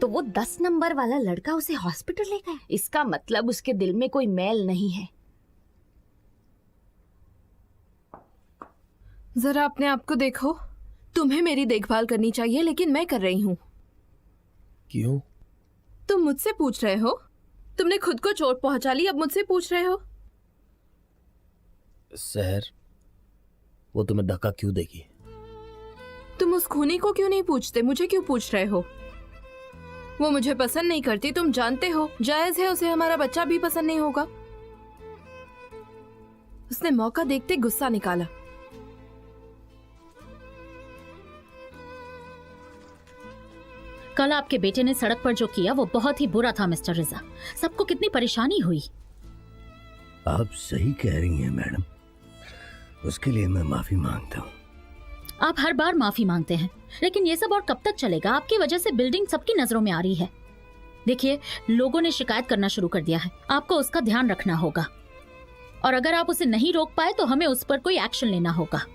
तो वो 10 नंबर वाला लड़का उसे हॉस्पिटल ले गया। इसका मतलब उसके दिल में कोई मैल नहीं है। जरा अपने आप को देखो। तुम्हें मेरी देखभाल करनी चाहिए, लेकिन मैं कर रही हूँ। क्यों? तुम मुझसे पूछ रहे हो? तुमने खुद को चोट पहुंचा ली, अब मुझसे पूछ रहे हो? सहर, वो तुम्हें धक्का क्यों देगी? तुम उस खूनी को क्यों नहीं पूछते? मुझे क्यों पूछ रहे हो? वो मुझे पसंद नहीं करती, तुम जानते हो। जायज है, उसे हमारा बच्चा भी पसंद नहीं होगा। उसने मौका देखते गुस्सा निकाला। कल आपके बेटे ने सड़क पर जो किया वो बहुत ही बुरा था मिस्टर रिजा। सबको कितनी परेशानी हुई। आप सही कह रही हैं मैडम, उसके लिए मैं माफी मांगता हूँ। आप हर बार माफी मांगते हैं, लेकिन ये सब और कब तक चलेगा? आपकी वजह से बिल्डिंग सबकी नजरों में आ रही है। देखिए, लोगों ने शिकायत करना शुरू कर दिया है। आपको उसका ध्यान रखना होगा, और अगर आप उसे नहीं रोक पाए तो हमें उस पर कोई एक्शन लेना होगा।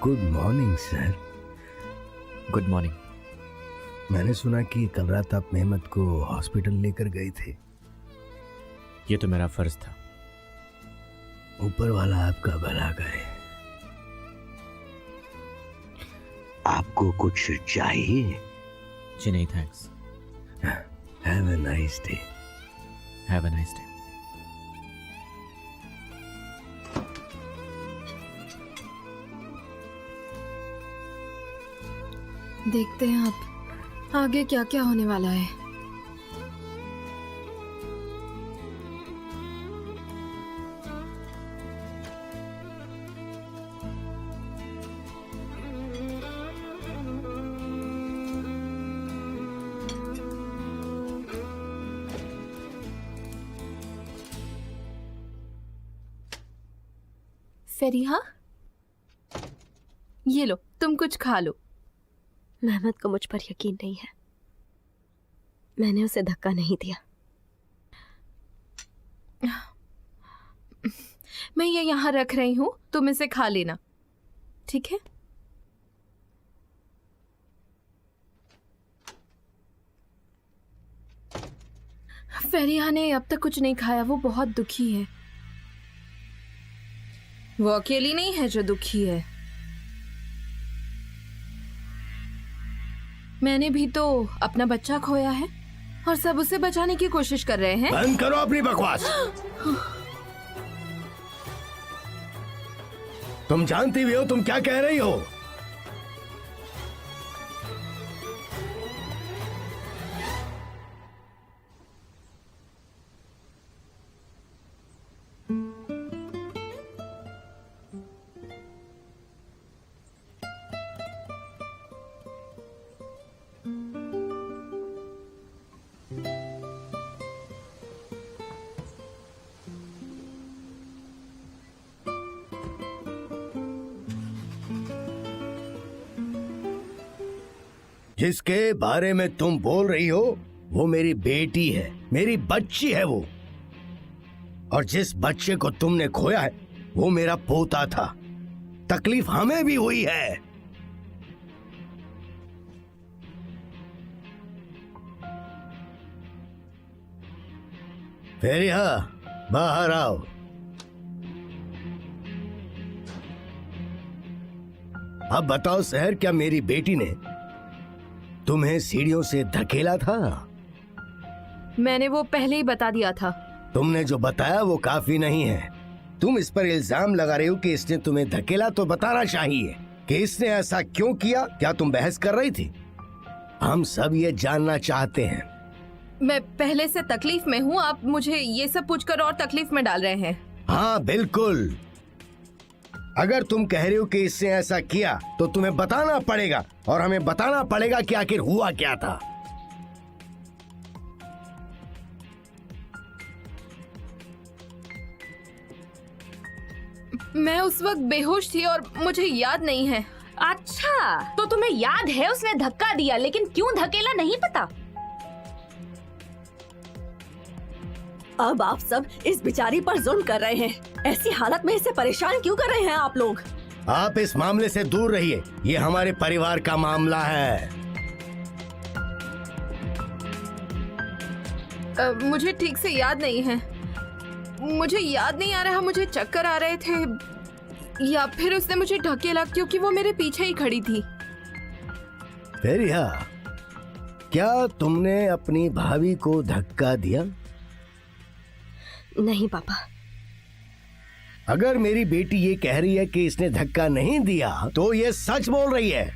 Good morning sir. Good morning. मैंने सुना कि कल रात आप मेहमत को हॉस्पिटल लेकर गए थे। ये तो मेरा फर्ज था। ऊपर वाला आपका भला करे। आपको कुछ चाहिए? जी नहीं, thanks. Have a nice day. Have a nice day. देखते हैं अब आगे क्या क्या होने वाला है। फरीहा, ये लो, तुम कुछ खा लो। मेहमत को मुझ पर यकीन नहीं है। मैंने उसे धक्का नहीं दिया। मैं ये यहाँ रख रही हूँ, तुम इसे खा लेना, ठीक है? फरीहा ने अब तक कुछ नहीं खाया, वो बहुत दुखी है। वो अकेली नहीं है जो दुखी है। मैंने भी तो अपना बच्चा खोया है और सब उसे बचाने की कोशिश कर रहे हैं। बंद करो अपनी बकवास। तुम जानती भी हो तुम क्या कह रही हो। जिसके बारे में तुम बोल रही हो वो मेरी बेटी है, मेरी बच्ची है वो। और जिस बच्चे को तुमने खोया है वो मेरा पोता था। तकलीफ हमें भी हुई है। फेरिया, बाहर आओ। अब बताओ सहर, क्या मेरी बेटी ने तुम्हें सीढ़ियों से धकेला था? मैंने वो पहले ही बता दिया था। तुमने जो बताया वो काफी नहीं है। तुम इस पर इल्जाम लगा रही हो कि इसने तुम्हें धकेला, तो बताना चाहिए कि इसने ऐसा क्यों किया। क्या तुम बहस कर रही थी? हम सब ये जानना चाहते हैं। मैं पहले से तकलीफ में हूँ, आप मुझे ये सब पूछकर और तकलीफ में डाल रहे हैं। हाँ बिल्कुल। अगर तुम कह रही हो कि इसने ऐसा किया तो तुम्हें बताना पड़ेगा, और हमें बताना पड़ेगा कि आखिर हुआ क्या था। मैं उस वक्त बेहोश थी और मुझे याद नहीं है। अच्छा, तो तुम्हें याद है उसने धक्का दिया, लेकिन क्यों धकेला नहीं पता। अब आप सब इस बेचारी पर जुल्म कर रहे हैं। ऐसी हालत में इसे परेशान क्यों कर रहे हैं आप लोग? आप इस मामले से दूर रहिए, ये हमारे परिवार का मामला है। मुझे ठीक से याद नहीं है। मुझे याद नहीं आ रहा, मुझे चक्कर आ रहे थे या फिर उसने मुझे ढकेला क्योंकि वो मेरे पीछे ही खड़ी थी। फेरिया, क्या तुमने अपनी भाभी को धक्का दिया? नहीं पापा। अगर मेरी बेटी ये कह रही है कि इसने धक्का नहीं दिया तो ये सच बोल रही है।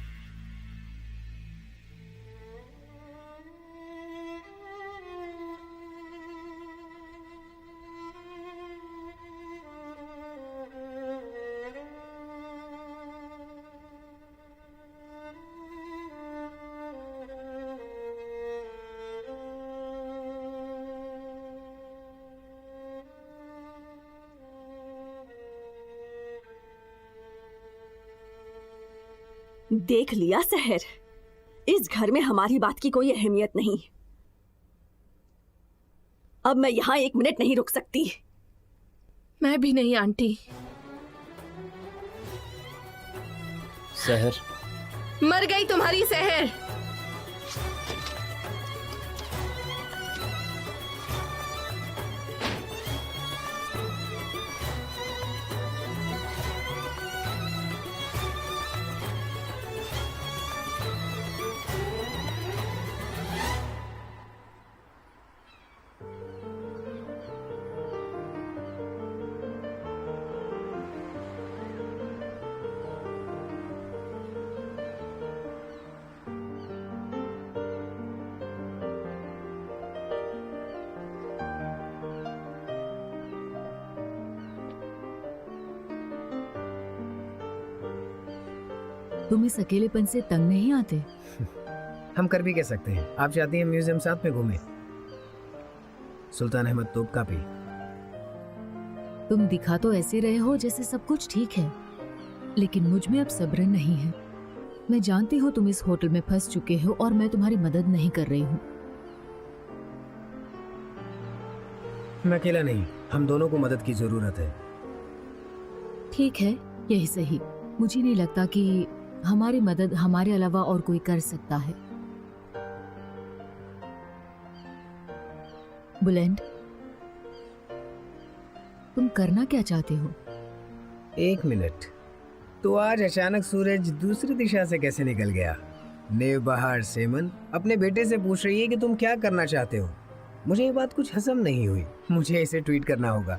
देख लिया सहर, इस घर में हमारी बात की कोई अहमियत नहीं। अब मैं यहाँ 1 मिनट नहीं रुक सकती। मैं भी नहीं आंटी। सहर, मर गई तुम्हारी सहर। तुम इस अकेलेपन से तंग नहीं आते? हम कर भी कह सकते हैं। आप चाहती हैं म्यूजियम साथ में घूमें? सुल्तान अहमद तोप का भी। तुम दिखा तो ऐसे रहे हो जैसे सब कुछ ठीक है, लेकिन मुझ में अब सब्र नहीं है। मैं जानती हूँ तुम इस होटल में फंस चुके हो और मैं तुम्हारी मदद नहीं कर रही हूँ। मैं अकेला नहीं, हम दोनों को मदद की जरूरत है। ठीक है, यही सही। मुझे नहीं लगता कि हमारी मदद हमारे अलावा और कोई कर सकता है। बुलंद, तुम करना क्या चाहते हो? 1 मिनट। तो आज अचानक सूरज दूसरी दिशा से कैसे निकल गया? नेवबहार सेमन अपने बेटे से पूछ रही है कि तुम क्या करना चाहते हो। मुझे ये बात कुछ हजम नहीं हुई। मुझे इसे ट्वीट करना होगा।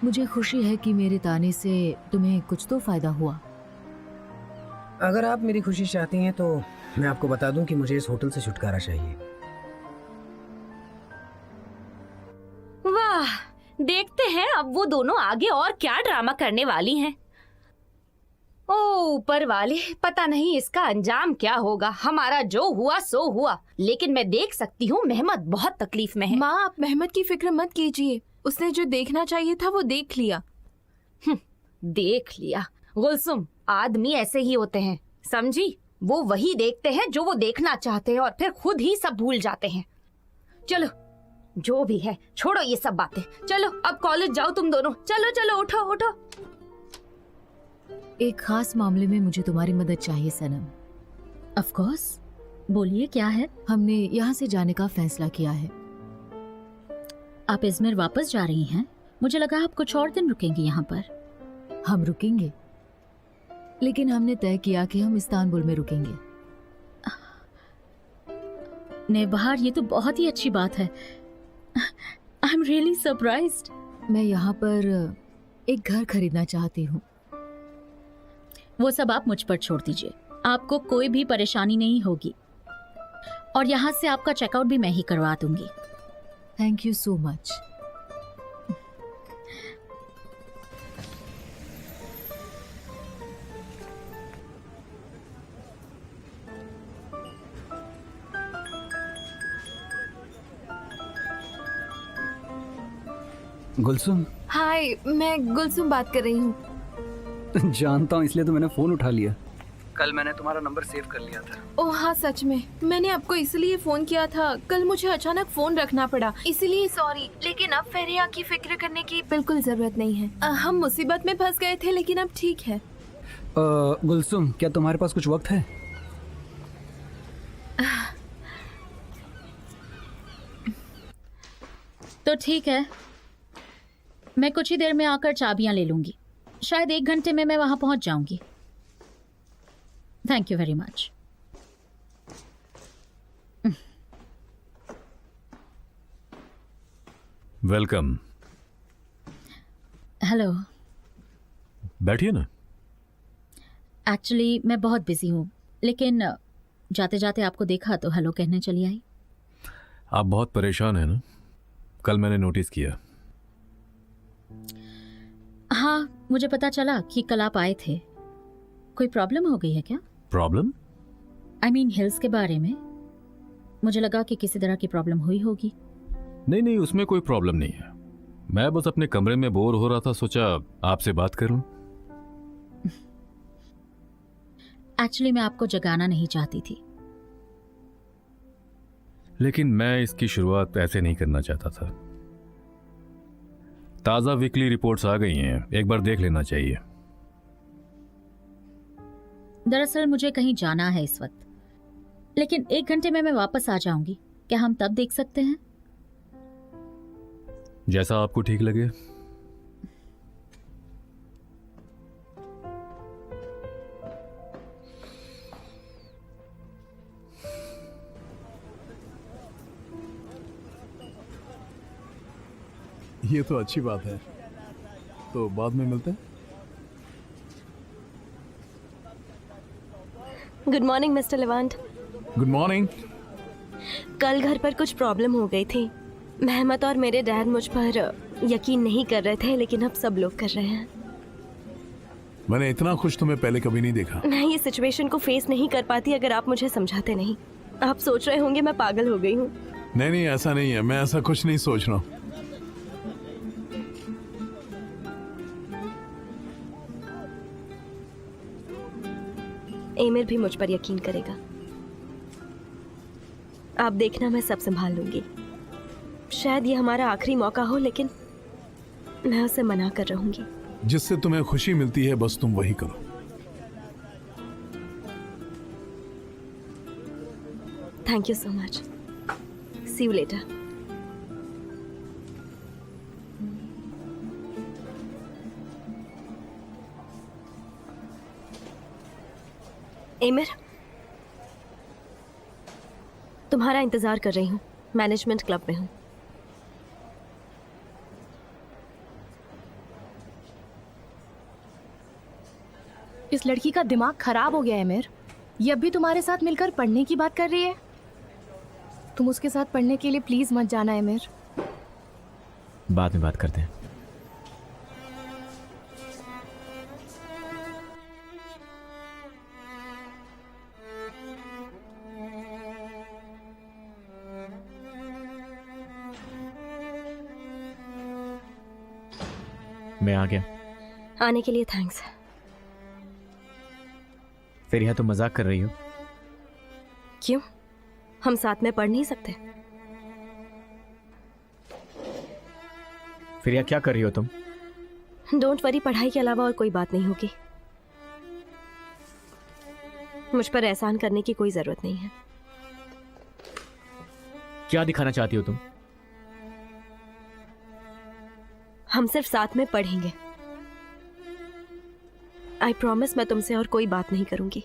मुझे खुशी है कि मेरे ताने से तुम्हें कुछ तो फायदा हुआ। अगर आप मेरी खुशी चाहती हैं तो मैं आपको बता दूं कि मुझे इस होटल से छुटकारा चाहिए। वाह, देखते हैं अब वो दोनों आगे और क्या ड्रामा करने वाली हैं। ओ ऊपर वाले, पता नहीं इसका अंजाम क्या होगा। हमारा जो हुआ सो हुआ, लेकिन मैं देख सकती हूँ मेहमद बहुत तकलीफ में है। माँ, आप मेहमद की फिक्र मत कीजिए। उसने जो देखना चाहिए था वो देख लिया। देख लिया? गुलसुम, आदमी ऐसे ही होते हैं, समझी? वो वही देखते हैं जो वो देखना चाहते हैं और फिर खुद ही सब भूल जाते हैं। चलो, जो भी है छोड़ो ये सब बातें। चलो अब कॉलेज जाओ तुम दोनों। चलो चलो, उठो उठो। एक खास मामले में मुझे तुम्हारी मदद चाहिए सनम। ऑफ कोर्स, बोलिए क्या है? हमने यहाँ से जाने का फैसला किया है। आप इजमिर वापस जा रही हैं? मुझे लगा आप कुछ और दिन रुकेंगी यहाँ पर। हम रुकेंगे, लेकिन हमने तय किया कि हम इस्तांबुल में रुकेंगे। नेवबहार, ये तो बहुत ही अच्छी बात है। I am really surprised. मैं यहाँ पर एक घर खरीदना चाहती हूँ। वो सब आप मुझ पर छोड़ दीजिए। आपको कोई भी परेशानी नहीं होगी और यहाँ से आपका चेकआउट भी मैं ही करवा दूंगी। Thank you so much. Gulsum, hi, मैं गुलसुम बात कर रही हूँ। जानता हूँ, इसलिए तो मैंने फोन उठा लिया। कल मैंने तुम्हारा नंबर सेव कर लिया था। ओह हाँ, सच में मैंने आपको इसलिए फोन किया था। कल मुझे अचानक फोन रखना पड़ा, इसीलिए सॉरी। लेकिन अब फेरिया की फिक्र करने की बिल्कुल जरूरत नहीं है। हम मुसीबत में फंस गए थे, लेकिन अब ठीक है। गुलसुम, क्या तुम्हारे पास कुछ वक्त है? तो ठीक है, मैं कुछ ही देर में आकर चाबियां ले लूंगी। शायद 1 घंटे में मैं वहां पहुंच जाऊंगी। Thank you very much. Welcome. Hello. बैठिए ना। एक्चुअली मैं बहुत बिजी हूँ, लेकिन जाते जाते आपको देखा तो हेलो कहने चली आई। आप बहुत परेशान हैं ना? कल मैंने नोटिस किया। हाँ, मुझे पता चला कि कल आप आए थे। कोई प्रॉब्लम हो गई है क्या? प्रॉब्लम? आई मीन हिल्स के बारे में। मुझे लगा कि किसी तरह की प्रॉब्लम हुई होगी। नहीं, उसमें कोई प्रॉब्लम नहीं है। मैं बस अपने कमरे में बोर हो रहा था, सोचा आपसे बात कर लूं। एक्चुअली मैं आपको जगाना नहीं चाहती थी। लेकिन मैं इसकी शुरुआत ऐसे नहीं करना चाहता था। ताज़ा वीकली रिपोर्ट्स आ गई हैं, एक बार देख लेना चाहिए। दरअसल मुझे कहीं जाना है इस वक्त, लेकिन 1 घंटे में मैं वापस आ जाऊंगी। क्या हम तब देख सकते हैं? जैसा आपको ठीक लगे। ये तो अच्छी बात है। तो बाद में मिलते हैं। Good morning mister Levant. Good morning. कल घर पर कुछ प्रॉब्लम हो गई थी। मेहमत और मेरे डैड मुझ पर यकीन नहीं कर रहे थे, लेकिन अब सब लोग कर रहे हैं। मैंने इतना खुश तुम्हें पहले कभी नहीं देखा। मैं ये सिचुएशन को फेस नहीं कर पाती अगर आप मुझे समझाते नहीं। आप सोच रहे होंगे मैं पागल हो गई हूँ। नहीं, ऐसा नहीं है। मैं ऐसा कुछ नहीं सोच रहा हूँ। एमिर भी मुझ पर यकीन करेगा। आप देखना, मैं सब संभाल लूंगी। शायद ये हमारा आखिरी मौका हो, लेकिन मैं उसे मना कर रहूंगी। जिससे तुम्हें खुशी मिलती है बस तुम वही करो। Thank you so much. See you later. Emir, तुम्हारा इंतजार कर रही हूँ। मैनेजमेंट क्लब में हूँ। इस लड़की का दिमाग खराब हो गया है एमिर। ये अब भी तुम्हारे साथ मिलकर पढ़ने की बात कर रही है। तुम उसके साथ पढ़ने के लिए प्लीज मत जाना एमिर। बाद में बात करते हैं। मैं आ गया। आने के लिए थैंक्स। फिर यह तो मजाक कर रही हो? क्यों? हम साथ में पढ़ नहीं सकते? फिर यह क्या कर रही हो तुम? डोंट वरी, पढ़ाई के अलावा और कोई बात नहीं होगी। मुझ पर एहसान करने की कोई जरूरत नहीं है। क्या दिखाना चाहती हो तुम? हम सिर्फ साथ में पढ़ेंगे। आई प्रॉमिस मैं तुमसे और कोई बात नहीं करूंगी,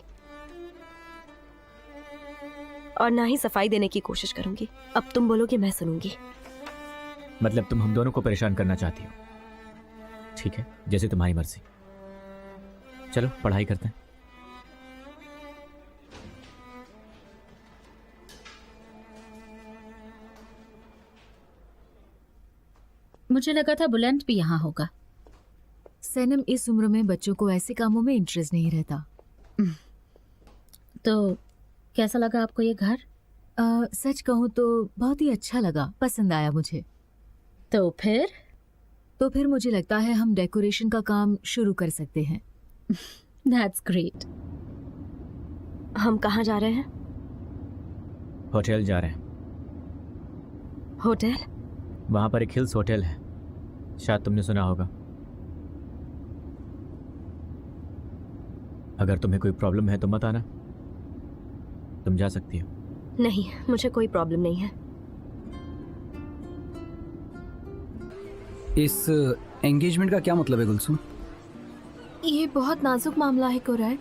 और ना ही सफाई देने की कोशिश करूंगी। अब तुम बोलोगे मैं सुनूंगी। मतलब तुम हम दोनों को परेशान करना चाहती हो? ठीक है, जैसे तुम्हारी मर्जी। चलो पढ़ाई करते हैं। मुझे लगा था बुलंद भी यहाँ होगा। सनम, इस उम्र में बच्चों को ऐसे कामों में इंटरेस्ट नहीं रहता। तो कैसा लगा आपको ये घर? सच कहूँ तो बहुत ही अच्छा लगा, पसंद आया मुझे। तो फिर तो फिर मुझे लगता है हम डेकोरेशन का काम शुरू कर सकते हैं। That's great. हम कहाँ जा रहे हैं? होटल जा रहे हैं। होटल? वहां पर एक हिल्स होटल है, शायद तुमने सुना होगा। अगर तुम्हें कोई प्रॉब्लम है तो मत आना, तुम जा सकती हो। नहीं, मुझे कोई प्रॉब्लम नहीं है। इस एंगेजमेंट का क्या मतलब है गुलसुम? ये बहुत नाजुक मामला है कुरैन।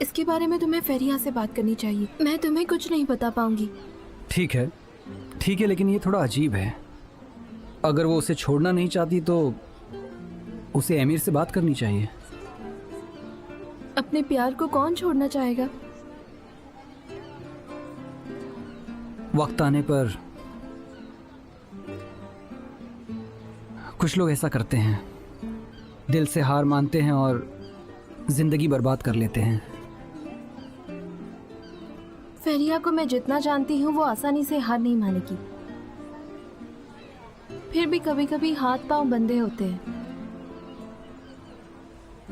इसके बारे में तुम्हें फेरिया से बात करनी चाहिए। मैं तुम्हें कुछ नहीं बता पाऊंगी। ठीक है, लेकिन ये थोड़ा अजीब है। अगर वो उसे छोड़ना नहीं चाहती तो उसे अमीर से बात करनी चाहिए। अपने प्यार को कौन छोड़ना चाहेगा? वक्त आने पर कुछ लोग ऐसा करते हैं, दिल से हार मानते हैं और जिंदगी बर्बाद कर लेते हैं। फेरिया को मैं जितना जानती हूँ वो आसानी से हार नहीं मानेगी। फिर भी कभी कभी हाथ पांव बंधे होते हैं।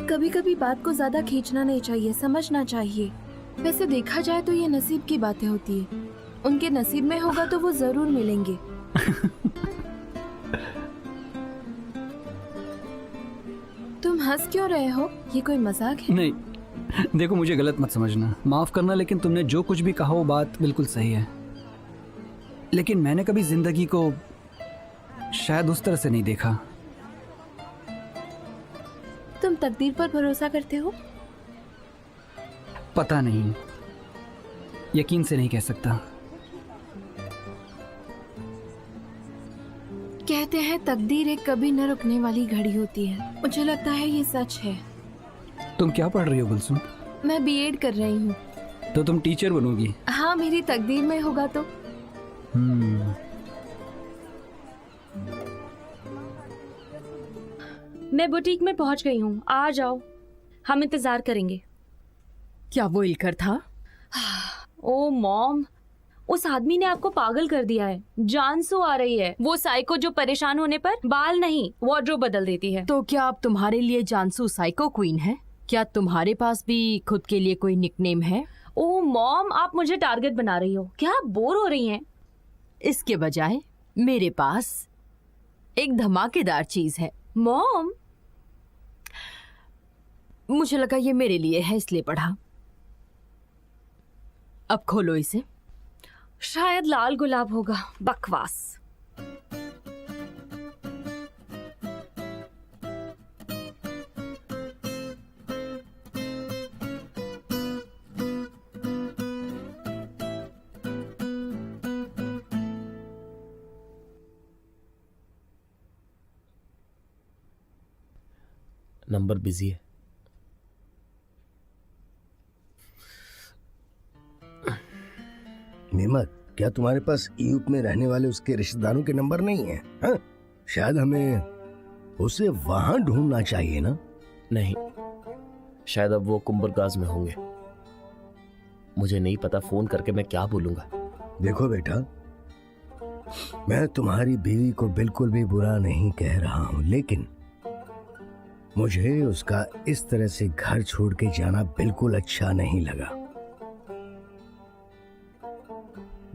कभी कभी बात को ज्यादा खींचना नहीं चाहिए, समझना चाहिए। वैसे देखा जाए तो ये नसीब की बातें होती है। उनके नसीब में होगा तो वो जरूर मिलेंगे। तुम हंस क्यों रहे हो? ये कोई मजाक है? नहीं, देखो मुझे गलत मत समझना, माफ करना, लेकिन तुमने जो कुछ भी कहा वो बात बिल्कुल सही है। लेकिन मैंने कभी जिंदगी को शायद उस तरह से नहीं देखा। तुम तकदीर पर भरोसा करते हो? पता नहीं, यकीन से नहीं कह सकता। कहते हैं तकदीर एक कभी न रुकने वाली घड़ी होती है। मुझे लगता है ये सच है। तुम क्या पढ़ रही हो गुलसुम? मैं बीएड कर रही हूँ। तो तुम टीचर बनोगी? हाँ, मेरी तकदीर में होगा तो। मैं बुटीक में पहुंच गई हूँ, आ जाओ, हम इंतजार करेंगे। क्या वो इलकर था? ओ मॉम, उस आदमी ने आपको पागल कर दिया है। जानसू आ रही है, वो साइको जो परेशान होने पर बाल नहीं वार्डरोब बदल देती है। तो क्या अब तुम्हारे लिए जानसू साइको क्वीन है? क्या तुम्हारे पास भी खुद के लिए कोई निकनेम है? ओ मॉम, आप मुझे टारगेट बना रही हो क्या? आप बोर हो रही हैं? इसके बजाय मेरे पास एक धमाकेदार चीज है। मॉम, मुझे लगा ये मेरे लिए है इसलिए पढ़ा। अब खोलो इसे। शायद लाल गुलाब होगा। बकवास। नंबर बिजी है। निमक, क्या तुम्हारे पास यूप में रहने वाले उसके रिश्तेदारों के नंबर नहीं है? हाँ? शायद हमें उसे वहां ढूंढना चाहिए ना? नहीं, शायद अब वो कुंभरगाज में होंगे। मुझे नहीं पता फोन करके मैं क्या बोलूंगा। देखो बेटा, मैं तुम्हारी बीवी को बिल्कुल भी बुरा नहीं कह रहा हूं, लेकिन मुझे उसका इस तरह से घर छोड़ के जाना बिल्कुल अच्छा नहीं लगा।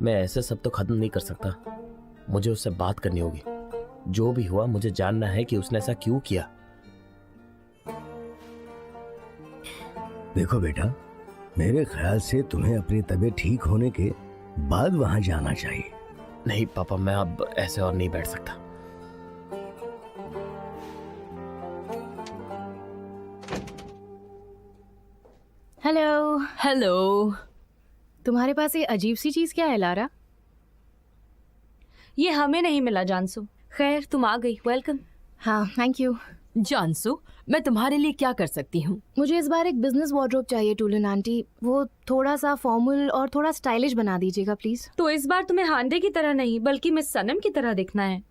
मैं ऐसे सब तो खत्म नहीं कर सकता, मुझे उससे बात करनी होगी। जो भी हुआ मुझे जानना है कि उसने ऐसा क्यों किया। देखो बेटा, मेरे ख्याल से तुम्हें अपनी तबीयत ठीक होने के बाद वहां जाना चाहिए। नहीं पापा, मैं अब ऐसे और नहीं बैठ सकता। हेलो। हेलो। तुम्हारे पास ये अजीब सी चीज क्या है लारा? ये हमें नहीं मिला जानसू। खैर, तुम आ गई, वेलकम। हाँ, थैंक यू। जानसू, मैं तुम्हारे लिए क्या कर सकती हूँ? मुझे इस बार एक बिजनेस वार्डरोब चाहिए टूलन आंटी। वो थोड़ा सा फॉर्मल और थोड़ा स्टाइलिश बना दीजिएगा प्लीज। तो इस बार तुम्हें हांडे की तरह नहीं बल्कि मिस सनम की तरह दिखना है।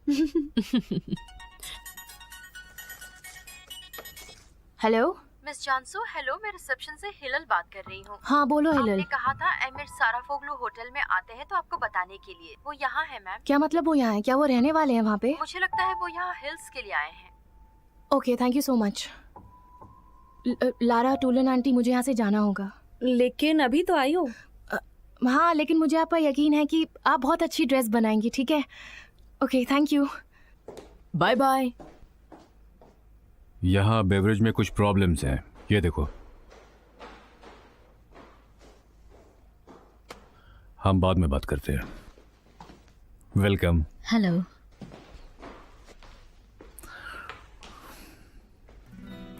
हेलो मिस जानसू, हेलो, मैं रिसेप्शन से हिलल बात कर रही हूँ। हाँ बोलो हिलल। आपने कहा था एमिर साराफोग्लू होटल में आते हैं तो आपको बताने के लिए। वो यहाँ है मैम। क्या मतलब वो यहाँ है? क्या वो रहने वाले हैं वहाँ पे? मुझे लगता है वो यहाँ हिल्स के लिए आए हैं। Okay, thank you so much. Lara, Toulon aunty, मुझे यहाँ से जाना होगा। लेकिन अभी तो आई हो। हाँ, लेकिन मुझे आप पर यकीन है कि आप बहुत अच्छी ड्रेस बनाएंगी, ठीक है? Okay, thank you. Bye bye. यहाँ बेवरेज में कुछ प्रॉब्लम्स हैं, ये देखो। हम बाद में बात करते हैं। वेलकम। हेलो।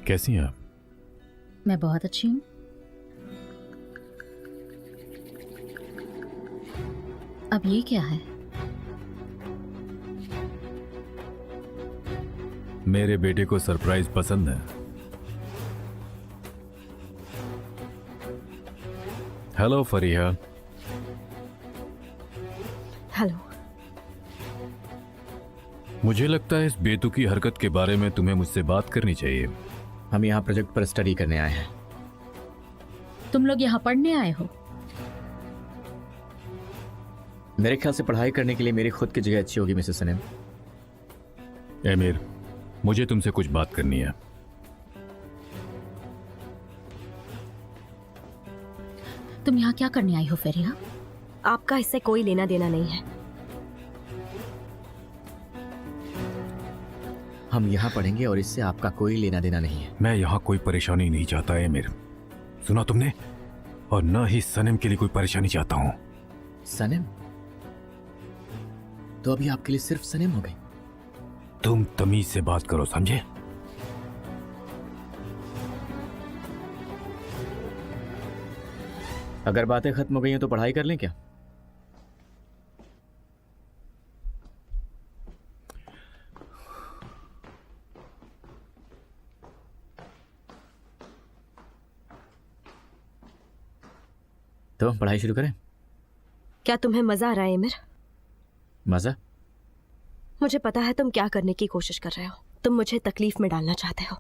कैसी हैं आप? मैं बहुत अच्छी हूँ। अब ये क्या है? मेरे बेटे को सरप्राइज पसंद है। हेलो फरीहा। हेलो। मुझे लगता है इस बेतुकी हरकत के बारे में तुम्हें मुझसे बात करनी चाहिए। हम यहाँ प्रोजेक्ट पर स्टडी करने आए हैं। तुम लोग यहाँ पढ़ने आए हो? मेरे ख्याल से पढ़ाई करने के लिए मेरी खुद की जगह अच्छी होगी मिसेस सनेम। एमिर, मुझे तुमसे कुछ बात करनी है। तुम यहाँ क्या करने आई हो फेरिया? आपका इससे कोई लेना देना नहीं है। हम यहाँ पढ़ेंगे और इससे आपका कोई लेना देना नहीं है। मैं यहाँ कोई परेशानी नहीं चाहता एमिर। सुना तुमने? और न ही सनम के लिए कोई परेशानी चाहता हूँ। सनेम? तो अभी आपके लिए सिर्फ सनेम हो गई? तुम तमीज से बात करो, समझे? अगर बातें खत्म हो गई हैं तो पढ़ाई कर लें क्या? तो पढ़ाई शुरू करें? क्या तुम्हें मजा आ रहा है एमिर? मजा? मुझे पता है तुम क्या करने की कोशिश कर रहे हो। तुम मुझे तकलीफ में डालना चाहते हो।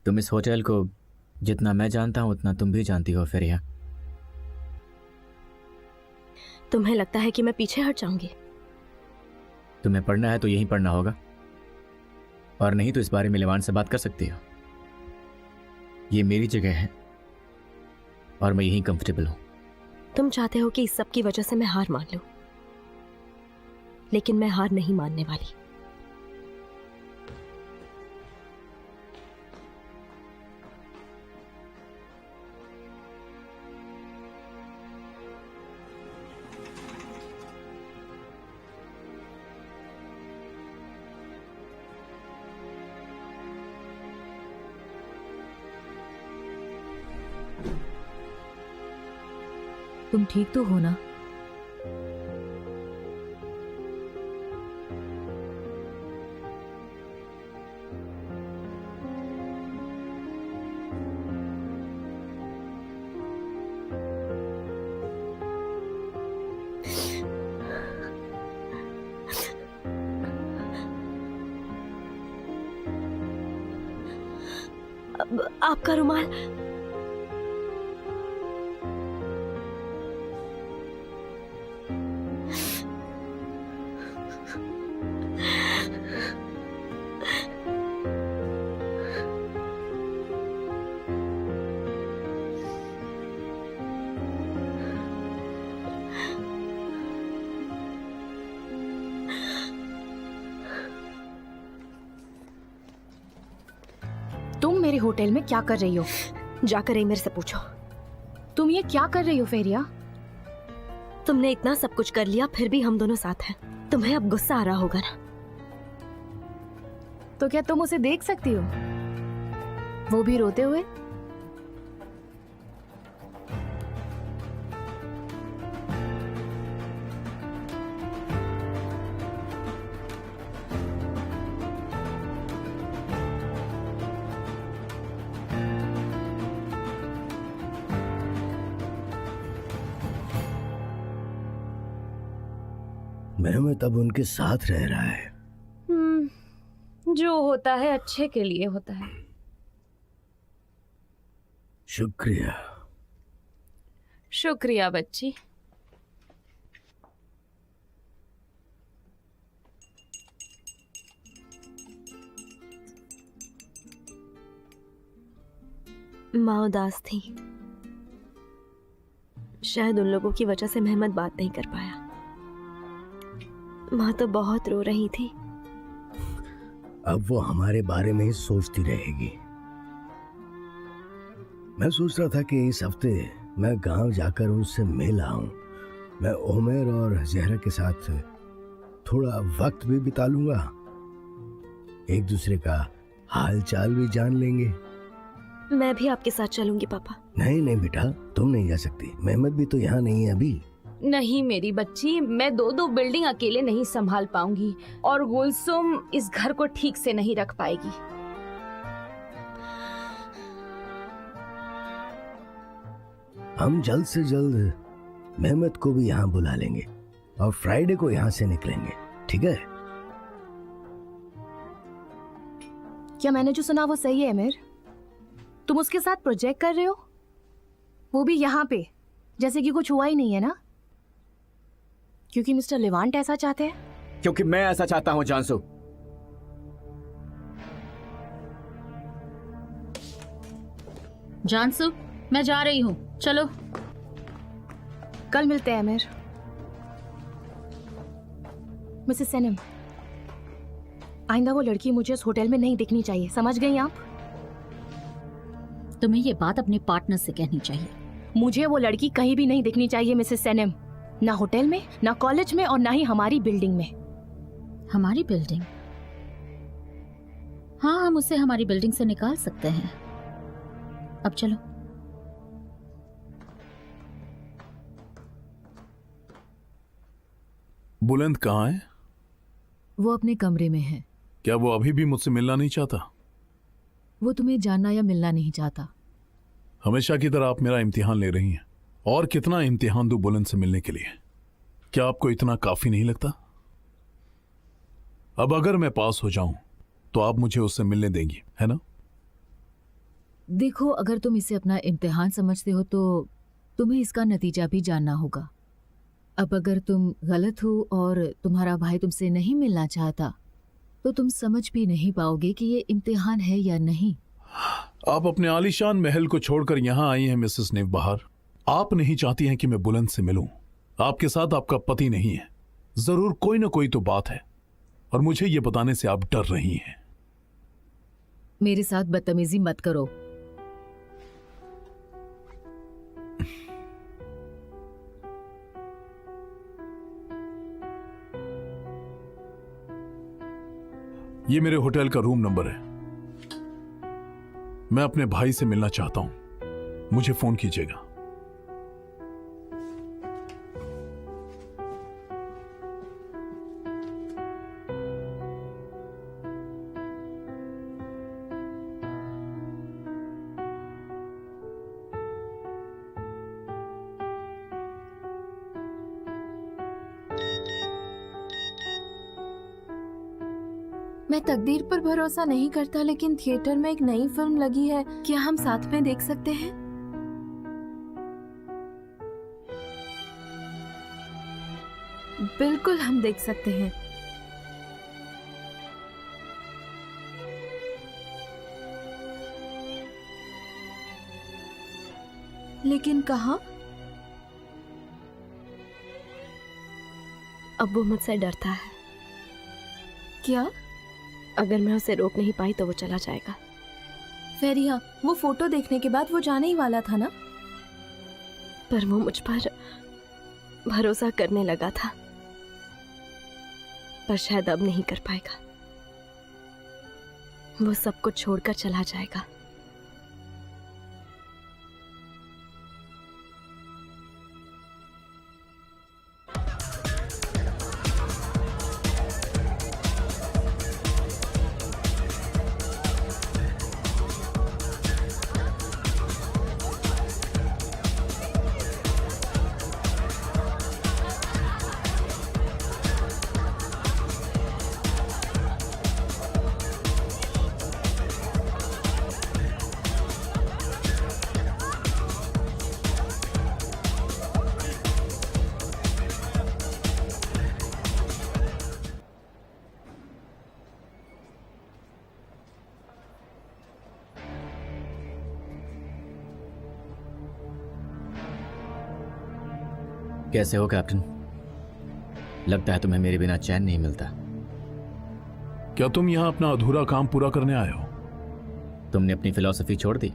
तुम इस होटल को जितना मैं जानता हूं उतना तुम भी जानती हो फेरिया। तुम्हें लगता है कि मैं पीछे हट जाऊंगी? तुम्हें पढ़ना है तो यहीं पढ़ना होगा, और नहीं तो इस बारे में लिवान से बात कर सकती हो। ये मेरी जगह है और मैं यहीं कंफर्टेबल हूं। तुम चाहते हो कि इस सब की वजह से मैं हार मान लूं, लेकिन मैं हार नहीं मानने वाली। तुम ठीक तो हो ना? आपका रुमाल। तुम मेरे होटल में क्या कर रही हो? जाकर एमिर से पूछो। तुम ये क्या कर रही हो फेरिया? तुमने इतना सब कुछ कर लिया, फिर भी हम दोनों साथ हैं। तुम्हें अब गुस्सा आ रहा होगा ना? तो क्या तुम उसे देख सकती हो, वो भी रोते हुए? मेहमत अब उनके साथ रह रहा है। जो होता है अच्छे के लिए होता है। शुक्रिया। शुक्रिया बच्ची। माँ उदास थी। शायद उन लोगों की वजह से मेहमत बात नहीं कर पाया। माँ तो बहुत रो रही थी। अब वो हमारे बारे में ही सोचती रहेगी। मैं सोच रहा था कि इस हफ्ते मैं गांव जाकर उनसे मिल आऊं। मैं उमर और जहरा के साथ थोड़ा वक्त भी बिता लूंगा, एक दूसरे का हाल चाल भी जान लेंगे। मैं भी आपके साथ चलूंगी पापा। नहीं नहीं बेटा, तुम नहीं जा सकती। मेहमत भी तो यहाँ नहीं है अभी। नहीं मेरी बच्ची, मैं 2 बिल्डिंग अकेले नहीं संभाल पाऊंगी और गुलसुम इस घर को ठीक से नहीं रख पाएगी। हम जल्द से जल्द मेहमत को भी यहाँ बुला लेंगे और फ्राइडे को यहाँ से निकलेंगे, ठीक है? क्या मैंने जो सुना वो सही है अमीर? तुम उसके साथ प्रोजेक्ट कर रहे हो, वो भी यहाँ पे, जैसे कि कुछ हुआ ही नहीं है ना? क्योंकि मिस्टर लेवांट ऐसा चाहते हैं? क्योंकि मैं ऐसा चाहता हूं जानसू। जानसू, मैं जा रही हूँ, चलो। कल मिलते हैं अमीर। मिसेस सैनम, आइंदा वो लड़की मुझे उस होटल में नहीं दिखनी चाहिए, समझ गई आप? तुम्हें ये बात अपने पार्टनर से कहनी चाहिए। मुझे वो लड़की कहीं भी नहीं दिखनी चाहिए मिसेस सैनम, ना होटल में, ना कॉलेज में और ना ही हमारी बिल्डिंग में। हमारी बिल्डिंग? हाँ, हम उसे हमारी बिल्डिंग से निकाल सकते हैं। अब चलो। बुलंद कहाँ है? वो अपने कमरे में है। क्या वो अभी भी मुझसे मिलना नहीं चाहता? वो तुम्हें जानना या मिलना नहीं चाहता। हमेशा की तरह आप मेरा इम्तिहान ले रही हैं। और कितना इम्तिहान दूं बुलंद से मिलने के लिए? क्या आपको इतना काफी नहीं लगता? अब अगर मैं पास हो जाऊं तो आप मुझे उससे मिलने देंगी, है ना? देखो, अगर तुम इसे अपना इम्तिहान समझते हो तो तुम्हें इसका नतीजा भी जानना होगा। अब अगर तुम गलत हो और तुम्हारा भाई तुमसे नहीं मिलना चाहता तो तुम समझ भी नहीं पाओगे कि ये इम्तिहान है या नहीं। आप अपने आलीशान महल को छोड़कर यहां आई हैं मिसेस नेव बहार। आप नहीं चाहती हैं कि मैं बुलंद से मिलूं। आपके साथ आपका पति नहीं है। जरूर कोई ना कोई तो बात है और मुझे ये बताने से आप डर रही हैं। मेरे साथ बदतमीजी मत करो। ये मेरे होटल का रूम नंबर है। मैं अपने भाई से मिलना चाहता हूं, मुझे फोन कीजिएगा। मैं तकदीर पर भरोसा नहीं करता, लेकिन थिएटर में एक नई फिल्म लगी है, क्या हम साथ में देख सकते हैं? बिल्कुल, हम देख सकते हैं। लेकिन कहाँ? अब वो मुझसे डरता है। क्या? अगर मैं उसे रोक नहीं पाई तो वो चला जाएगा। फेरिया, वो फोटो देखने के बाद वो जाने ही वाला था ना? पर वो मुझ पर भरोसा करने लगा था, पर शायद अब नहीं कर पाएगा। वो सब कुछ छोड़कर चला जाएगा। कैसे हो कैप्टन? लगता है तुम्हें मेरे बिना चैन नहीं मिलता। क्या तुम यहाँ अपना अधूरा काम पूरा करने आए हो? तुमने अपनी फिलॉसफी छोड़ दी?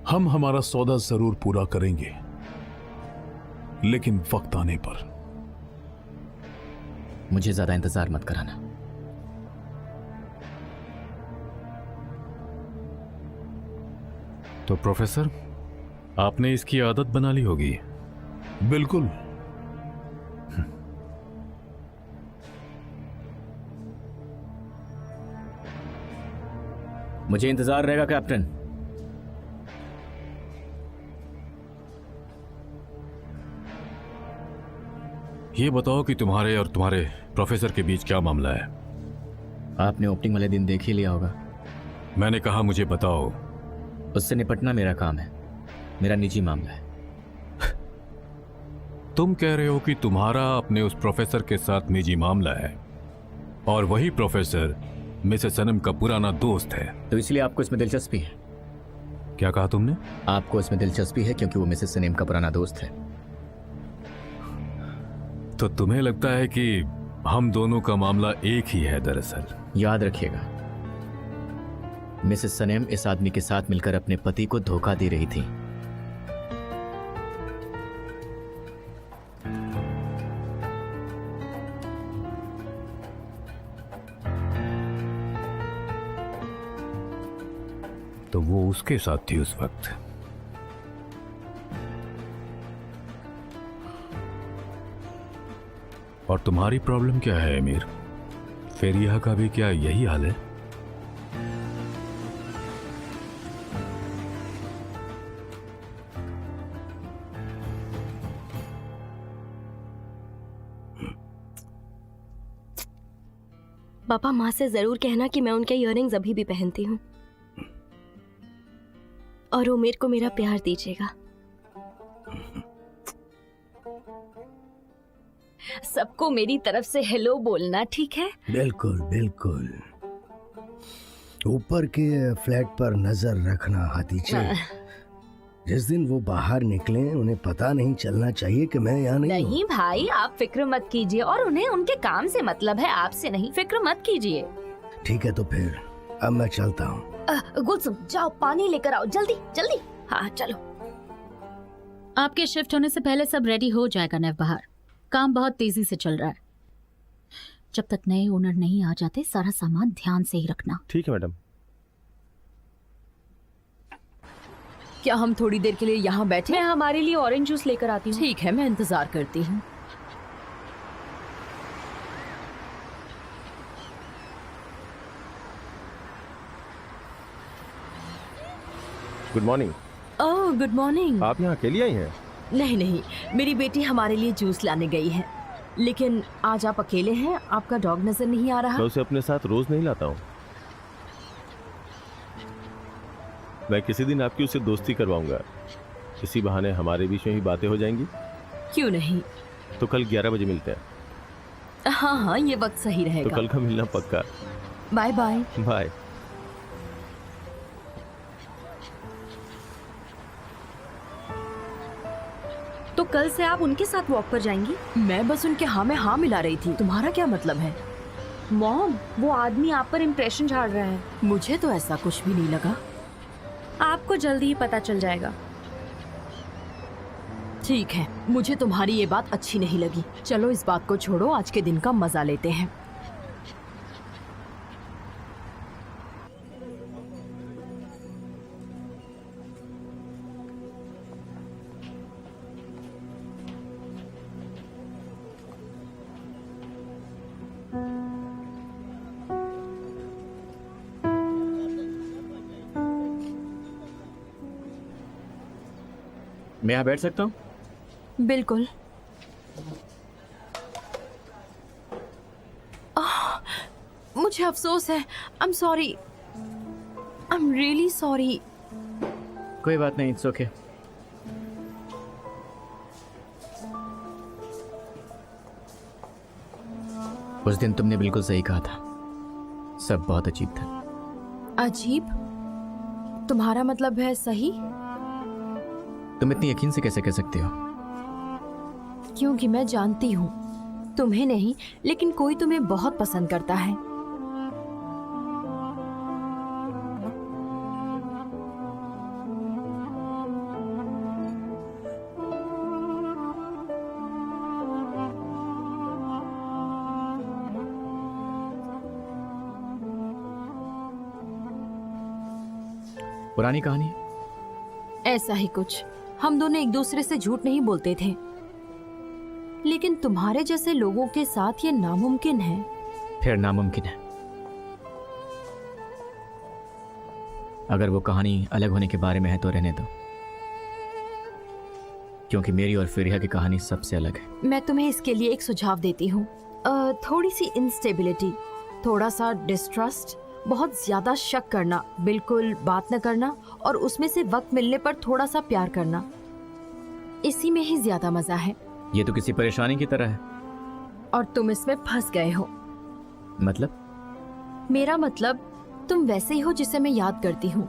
हम हमारा सौदा जरूर पूरा करेंगे, लेकिन वक्त आने पर। मुझे ज्यादा इंतजार मत कराना। तो प्रोफेसर, आपने इसकी आदत बना ली होगी। बिल्कुल। मुझे इंतजार रहेगा कैप्टन। ये बताओ कि तुम्हारे और तुम्हारे प्रोफेसर के बीच क्या मामला है? आपने ओपनिंग वाले दिन देख ही लिया होगा। मैंने कहा मुझे बताओ। उससे निपटना मेरा काम है, मेरा निजी मामला है। तुम कह रहे हो कि तुम्हारा अपने उस प्रोफेसर के साथ निजी मामला है, और वही प्रोफेसर मिसेस सनम का पुराना दोस्त है। तो इसलिए आपको इसमें दिलचस्पी है? क्या कहा तुमने? आपको इसमें दिलचस्पी है क्योंकि वो मिसेस सनम का पुराना दोस्त है। तो तुम्हें लगता है कि हम दोनों का मामला एक ही है? दरअसल याद रखिएगा, मिसेस सनम इस आदमी के साथ मिलकर अपने पति को धोखा दे रही थी। तो वो उसके साथ थी उस वक्त। और तुम्हारी प्रॉब्लम क्या है अमीर? फेरिया का भी क्या यही हाल है? पापा, माँ से जरूर कहना कि मैं उनके इयररिंग्स अभी भी पहनती हूँ, और उमेर को मेरा प्यार दीजिएगा। सबको मेरी तरफ से हेलो बोलना, ठीक है? बिल्कुल बिल्कुल। ऊपर के फ्लैट पर नजर रखना हाथीचे। जिस दिन वो बाहर निकले उन्हें पता नहीं चलना चाहिए कि मैं यहाँ नहीं हूँ। नहीं भाई, आप फिक्र मत कीजिए, और उन्हें उनके काम से मतलब है, आपसे नहीं। फिक्र मत कीजिए। ठीक है, तो फिर अब मैं चलता हूँ। गुलसुम, जाओ पानी लेकर आओ, जल्दी जल्दी। हाँ चलो। आपके शिफ्ट होने से पहले सब रेडी हो जाएगा नैव बहार। काम बहुत तेजी से चल रहा है। जब तक नए ओनर नहीं आ जाते सारा सामान ध्यान से ही रखना। ठीक है मैडम। क्या हम थोड़ी देर के लिए यहाँ बैठे? मैं हमारे लिए ऑरेंज जूस लेकर आती हूँ। ठीक है, मैं इंतजार करती हूँ। Good morning. Oh good morning. आप यहाँ अकेली आई हैं? नहीं नहीं, मेरी बेटी हमारे लिए जूस लाने गई है। लेकिन आज आप अकेले हैं, आपका डॉग नजर नहीं आ रहा। मैं उसे अपने साथ रोज नहीं लाता हूँ। मैं किसी दिन आपकी उससे दोस्ती करवाऊंगा। इसी बहाने हमारे बीच में भी बातें हो जाएंगी। क्यों नहीं? तो कल 11 बजे मिलते हैं। हाँ हाँ, ये वक्त सही रहेगा। तो कल का मिलना पक्का। Bye bye. बाय। तो कल से आप उनके साथ वॉक पर जाएंगी? मैं बस उनके हाँ में हाँ मिला रही थी। तुम्हारा क्या मतलब है? मॉम, वो आदमी आप पर इम्प्रेशन झाड़ रहा है। मुझे तो ऐसा कुछ भी नहीं लगा। आपको जल्दी ही पता चल जाएगा। ठीक है, मुझे तुम्हारी ये बात अच्छी नहीं लगी। चलो इस बात को छोड़ो, आज के दिन का मजा लेते हैं। मैं यहाँ बैठ सकता हूँ? बिल्कुल। मुझे अफसोस है। I am sorry, I am really sorry. कोई बात नहीं, इट्स ओके। उस दिन तुमने बिल्कुल सही कहा था, सब बहुत अजीब था। अजीब? तुम्हारा मतलब है सही? तुम इतनी यकीन से कैसे कह सकते हो? क्योंकि मैं जानती हूँ तुम्हें नहीं, लेकिन कोई तुम्हें बहुत पसंद करता है। पुरानी कहानी? ऐसा ही कुछ। हम दोनों एक दूसरे से झूठ नहीं बोलते थे, लेकिन तुम्हारे जैसे लोगों के साथ ये नामुमकिन है। फिर नामुमकिन है। अगर वो कहानी अलग होने के बारे में है तो रहने दो, क्योंकि मेरी और फिरिया की कहानी सबसे अलग है। मैं तुम्हें इसके लिए एक सुझाव देती हूँ। थोड़ी सी इंस्टेबिलिटी, थोड़ा सा डिस्ट्रस्ट, बहुत ज्यादा शक करना, बिल्कुल बात न करना और उसमें से वक्त मिलने पर थोड़ा सा प्यार करना, इसी में ही ज्यादा मजा है। ये तो किसी परेशानी की तरह है। और तुम इसमें फंस गए हो। मतलब? मेरा मतलब तुम वैसे ही हो जिसे मैं याद करती हूँ।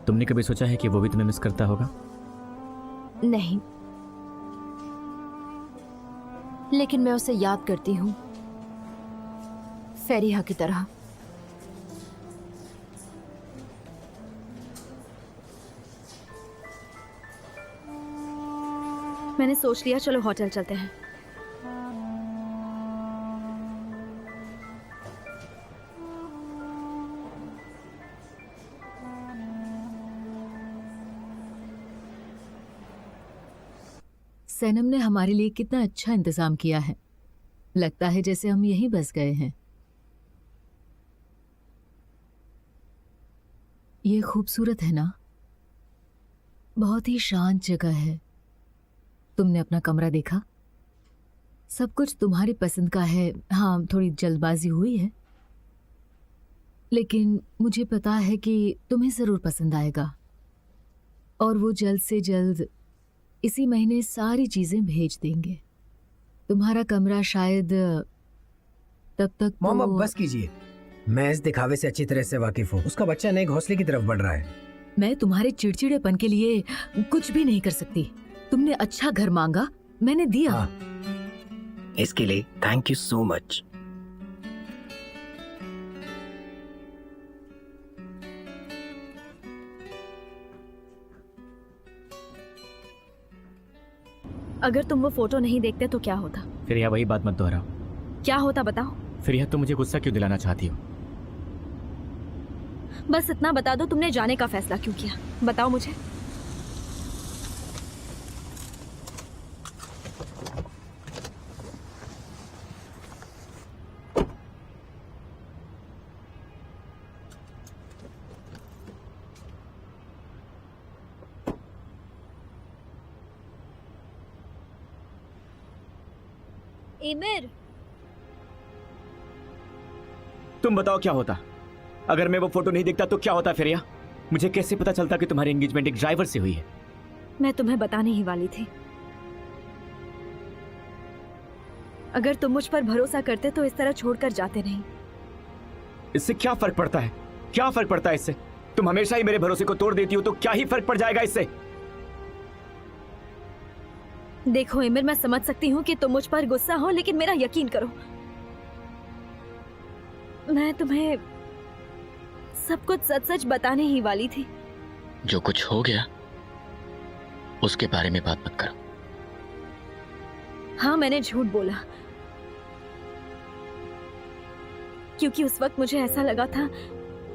तुमने कभी सोचा है कि वो भी तुम्हें मिस करता होगा? नहीं, लेकिन मैं उसे याद करती हूँ, फेरिहा की तरह। मैंने सोच लिया, चलो होटल चलते हैं। सैनम ने हमारे लिए कितना अच्छा इंतजाम किया है। लगता है जैसे हम यहीं बस गए हैं। ये खूबसूरत है ना? बहुत ही शांत जगह है। तुमने अपना कमरा देखा? सब कुछ तुम्हारी पसंद का है। हाँ, थोड़ी जल्दबाजी हुई है, लेकिन मुझे पता है कि तुम्हें जरूर पसंद आएगा। और वो जल्द से जल्द इसी महीने सारी चीजें भेज देंगे। तुम्हारा कमरा शायद तब तक मॉम, तो... अब बस कीजिए। मैं इस दिखावे से अच्छी तरह से वाकिफ हूँ। उसका बच्चा नए घोंसले की तरफ बढ़ रहा है। मैं तुम्हारे चिड़चिड़ेपन के लिए कुछ भी नहीं कर सकती। तुमने अच्छा घर मांगा, मैंने दिया। हाँ, इसके लिए थैंक यू सो मच। अगर तुम वो फोटो नहीं देखते तो क्या होता? फिर यह वही बात मत दोहराओ। क्या होता बताओ? फिर यह तुम मुझे गुस्सा क्यों दिलाना चाहती हो? बस इतना बता दो, तुमने जाने का फैसला क्यों किया? बताओ मुझे। एमिर, तुम बताओ क्या होता? अगर मैं वो फोटो नहीं देखता तो क्या होता फिरिया? मुझे कैसे पता चलता कि तुम्हारी एंगेजमेंट एक ड्राइवर से हुई है? मैं तुम्हें बताने ही वाली थी। अगर तुम मुझ पर भरोसा करते तो इस तरह छोड़कर जाते नहीं। इससे क्या फर्क पड़ता है? क्या फर्क पड़ता है इससे? तुम हमेशा ही मेरे भरोसे को तोड़ देती हो, तो क्या ही फर्क पड़ जाएगा इससे? देखो एमिर, मैं समझ सकती हूँ कि तुम मुझ पर गुस्सा हो, लेकिन मेरा यकीन करो, मैं तुम्हें सब कुछ सच सच बताने ही वाली थी। जो कुछ हो गया उसके बारे में बात मत करो। हाँ, मैंने झूठ बोला, क्योंकि उस वक्त मुझे ऐसा लगा था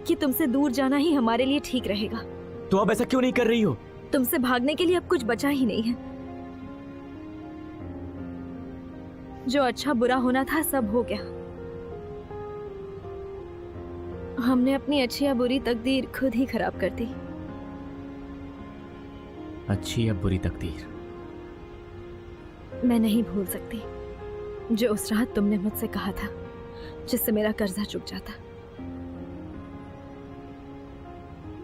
कि तुमसे दूर जाना ही हमारे लिए ठीक रहेगा। तो अब ऐसा क्यों नहीं कर रही हो? तुमसे भागने के लिए अब कुछ बचा ही नहीं है। जो अच्छा बुरा होना था सब हो गया। हमने अपनी अच्छी या बुरी तकदीर खुद ही खराब कर दी। अच्छी या बुरी तकदीर? मैं नहीं भूल सकती जो उस रात तुमने मुझसे कहा था, जिससे मेरा कर्जा चुक जाता।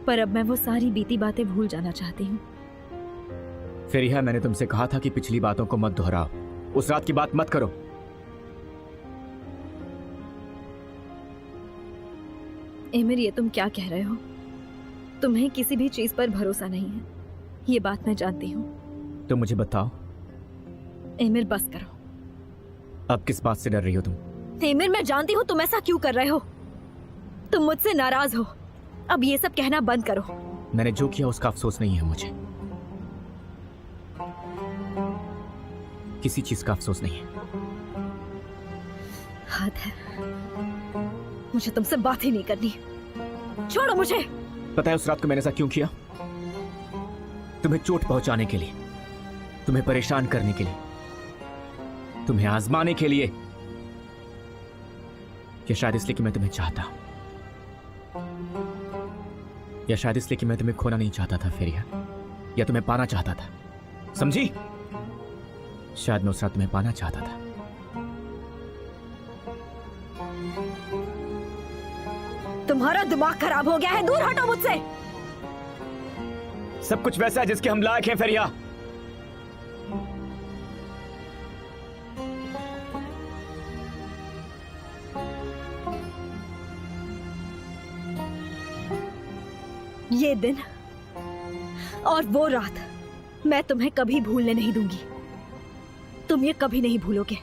पर अब मैं वो सारी बीती बातें भूल जाना चाहती हूँ। फिरिया, मैंने तुमसे कहा था कि पिछली बातों को मत दोहराओ। उस रात की बात मत करो। एमिर, ये तुम क्या कह रहे हो? तुम्हें किसी भी चीज पर भरोसा नहीं है। ये बात मैं जानती हूँ। तो मुझे बताओ, एमिर बस करो। अब किस बात से डर रही हो तुम? एमिर मैं जानती हूँ तुम ऐसा क्यों कर रहे हो। तुम मुझसे नाराज हो। अब ये सब कहना बंद करो। मैंने जो किया उसका अफसोस नहीं है मुझे, किसी चीज का अफसोस नहीं है। हद है, मुझे तुमसे बात ही नहीं करनी। छोड़ो मुझे। पता है उस रात को मैंने ऐसा क्यों किया? तुम्हें चोट पहुंचाने के लिए, तुम्हें परेशान करने के लिए, तुम्हें आजमाने के लिए, या शायद इसलिए कि मैं तुम्हें चाहता हूं, या शायद इसलिए कि मैं तुम्हें खोना नहीं चाहता था फेरिया, या तुम्हें पाना चाहता था। समझी? शायद मैं उस रात तुम्हें पाना चाहता था। तुम्हारा दिमाग खराब हो गया है, दूर हटो मुझसे। सब कुछ वैसा है जिसके हम लायक हैं फेरिया। ये दिन और वो रात मैं तुम्हें कभी भूलने नहीं दूंगी। तुम ये कभी नहीं भूलोगे।